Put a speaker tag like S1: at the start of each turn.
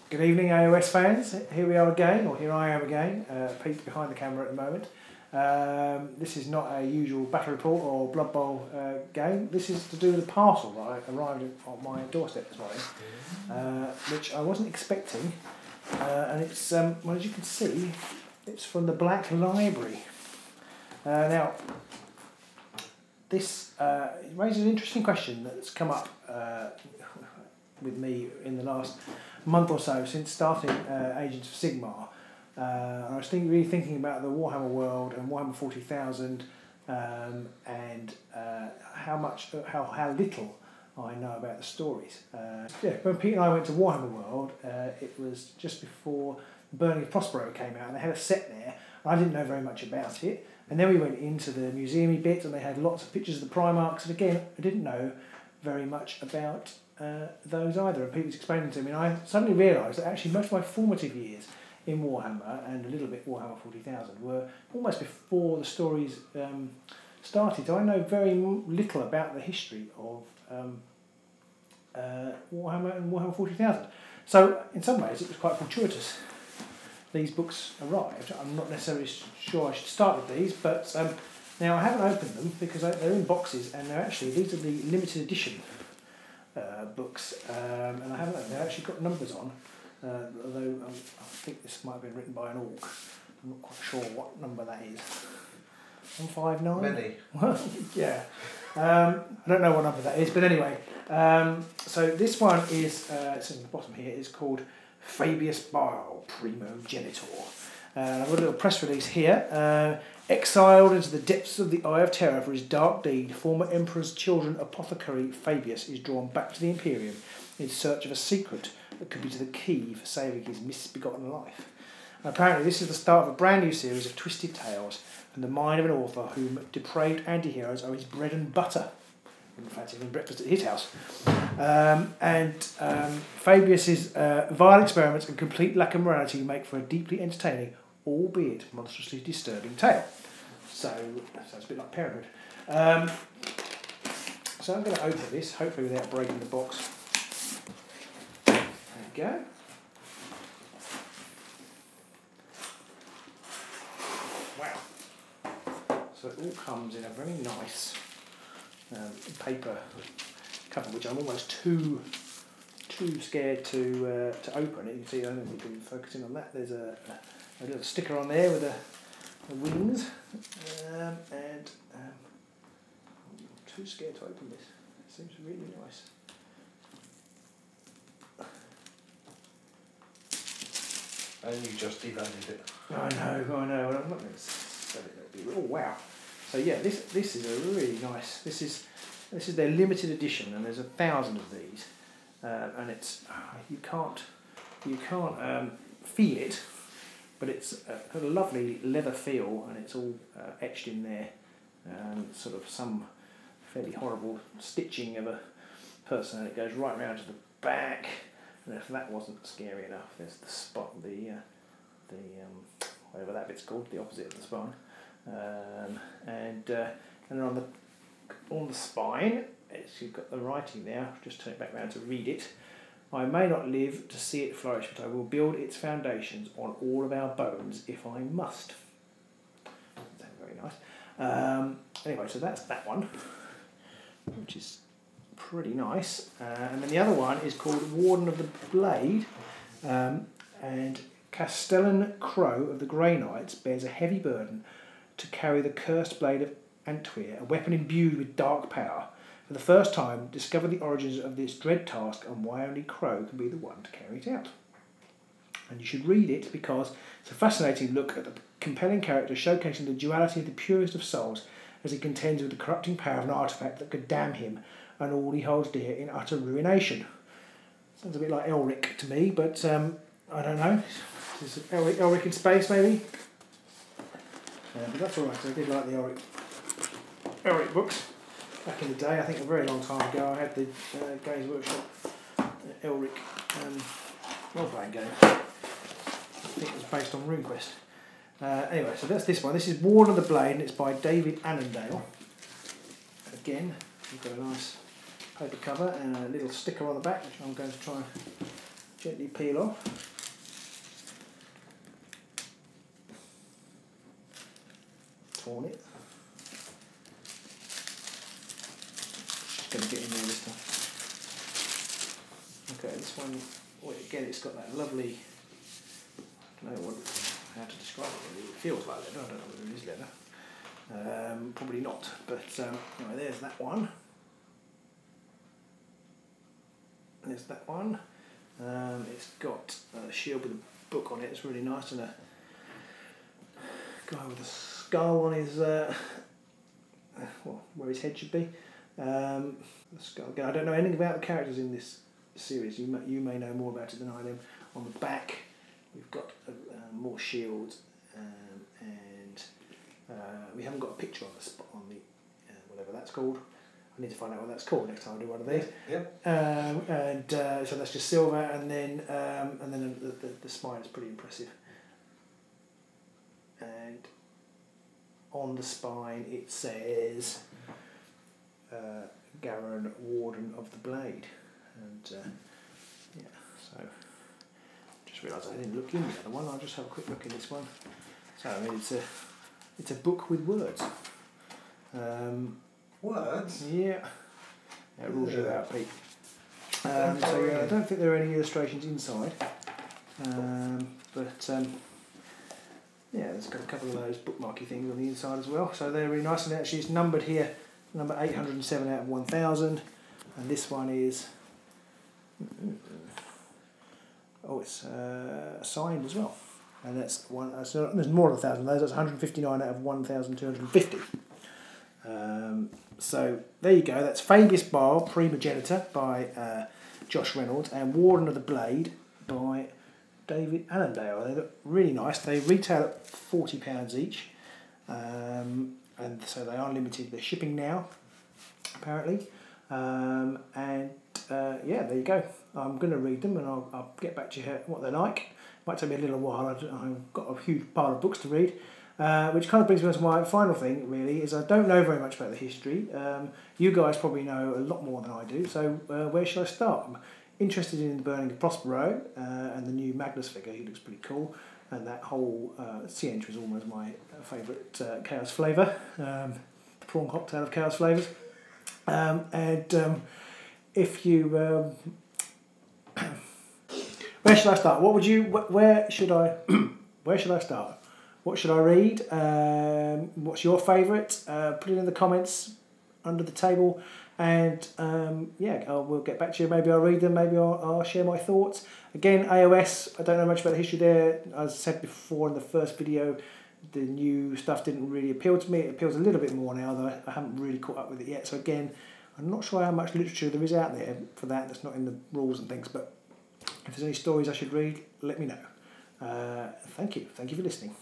S1: Good evening, AOS fans. Here we are again, or here I am again, Pete behind the camera at the moment. This is not a usual battle report or Blood Bowl game. This is to do with a parcel that arrived on my doorstep this morning, which I wasn't expecting. And it's, well, as you can see, it's from the Black Library. Now, this raises an interesting question that's come up with me in the last month or so since starting Agents of Sigmar. I was really thinking about the Warhammer world and Warhammer 40,000 and how little I know about the stories. When Pete and I went to Warhammer World, it was just before the Burning of Prospero came out, and they had a set there. I didn't know very much about it, and then we went into the museumy bit, and they had lots of pictures of the Primarchs, and again, I didn't know very much about those either. And Pete was explaining to me, and I suddenly realised that actually most of my formative years in Warhammer, and a little bit Warhammer 40,000, were almost before the stories started. So I know very little about the history of Warhammer and Warhammer 40,000. So in some ways it was quite fortuitous these books arrived. I'm not necessarily sure I should start with these, but now I haven't opened them because they're in boxes, and these are the limited edition books, and I haven't. They've actually got numbers on, although I think this might have been written by an orc. I'm not quite sure what number that is. 159?
S2: Many.
S1: Yeah. I don't know what number that is, but anyway. So this one is, it says at the bottom here, is called Fabius Bile, Primogenitor. I've got a little press release here. Exiled into the depths of the Eye of Terror for his dark deed, former Emperor's children apothecary Fabius is drawn back to the Imperium in search of a secret that could be the key for saving his misbegotten life. And apparently this is the start of a brand new series of twisted tales from the mind of an author whom depraved anti-heroes are his bread and butter. In fact, even breakfast at his house. Fabius's vile experiments and complete lack of morality make for a deeply entertaining, albeit monstrously disturbing tale. So, that sounds a bit like Parenthood. So I'm going to open this, hopefully without breaking the box. There we go. Wow. So it all comes in a very nice paper cover, which I'm almost too scared to open. You can see, I don't think we can focus in on that. There's a little sticker on there with the wings, and I'm too scared to open this. It seems really nice.
S2: And you just devalued it.
S1: I know. I'm not going to sell it. Oh wow! So yeah, this is a really nice. This is their limited edition, and there's 1,000 of these, and it's you can't feel it, but it's got a lovely leather feel, and it's all etched in there, sort of some fairly horrible stitching of a person, and it goes right round to the back. And if that wasn't scary enough, there's the spot, whatever that bit's called, the opposite of the spine, and then on the spine, you've got the writing there. Just turn it back round to read it. I may not live to see it flourish, but I will build its foundations on all of our bones if I must. That's very nice. Anyway, so that's that one, which is pretty nice. And then the other one is called Warden of the Blade, and Castellan Crow of the Grey Knights bears a heavy burden to carry the cursed blade of Antwer, a weapon imbued with dark power. For the first time, discover the origins of this dread task and why only Crow can be the one to carry it out. And you should read it because it's a fascinating look at the compelling character showcasing the duality of the purest of souls as he contends with the corrupting power of an artefact that could damn him and all he holds dear in utter ruination. Sounds a bit like Elric to me, but I don't know. Is it Elric in space, maybe? But that's alright, I did like the Elric books back in the day. I think a very long time ago I had the Games Workshop Elric role-playing game. I think it was based on RuneQuest. Anyway, so that's this one. This is Warden of the Blade, and it's by David Annandale. Again, we've got a nice paper cover and a little sticker on the back, which I'm going to try and gently peel off. Torn it. Just going to get in there this time. Okay, this one, well, again, it's got that lovely, I don't know how to describe it really. It feels like leather, I don't know whether it is leather. Probably not, but anyway, there's that one. There's that one. It's got a shield with a book on it, it's really nice, and a guy with a skull on his, well, where his head should be. The skull. Again, I don't know anything about the characters in this series, you may know more about it than I do. On the back we've got more shields, and we haven't got a picture on the spot on the whatever that's called. I need to find out what that's called next time I do one of these.
S2: Yep.
S1: So that's just silver, and then the spine is pretty impressive. And on the spine it says Garen, Warden of the Blade, and yeah. So just realised I didn't look in the other one. I'll just have a quick look in this one. So I mean, it's a book with words.
S2: Words?
S1: Yeah. It rules you out, Pete. So yeah, I don't think there are any illustrations inside. But yeah, there's got a couple of those bookmarky things on the inside as well. So they're really nice, and actually it's numbered here, number 807 out of 1000, and this one is it's signed as well, and that's one. So there's more than 1,000 of those. That's 159 out of 1,250. So there you go. That's Fabius Bile, Primogenitor by Josh Reynolds, and Warden of the Blade by David Annandale. They look really nice. They retail at £40 each, and so they are limited. They're shipping now, apparently, and yeah, there you go. I'm going to read them, and I'll get back to you what they're like. It might take me a little while. I've got a huge pile of books to read. Which kind of brings me on to my final thing, really, is I don't know very much about the history. You guys probably know a lot more than I do, so where should I start? I'm interested in the burning of Prospero and the new Magnus figure. He looks pretty cool, and that whole Siege was almost my favourite Chaos flavour, the prawn cocktail of Chaos flavours. If you... where should I start? Where should I start? What should I read? What's your favourite? Put it in the comments under the table, and yeah, we'll get back to you. Maybe I'll read them, maybe I'll share my thoughts. Again, AOS, I don't know much about the history there. As I said before in the first video, the new stuff didn't really appeal to me. It appeals a little bit more now, though I haven't really caught up with it yet. So again, I'm not sure how much literature there is out there for that. That's not in the rules and things, but if there's any stories I should read, let me know. Thank you for listening.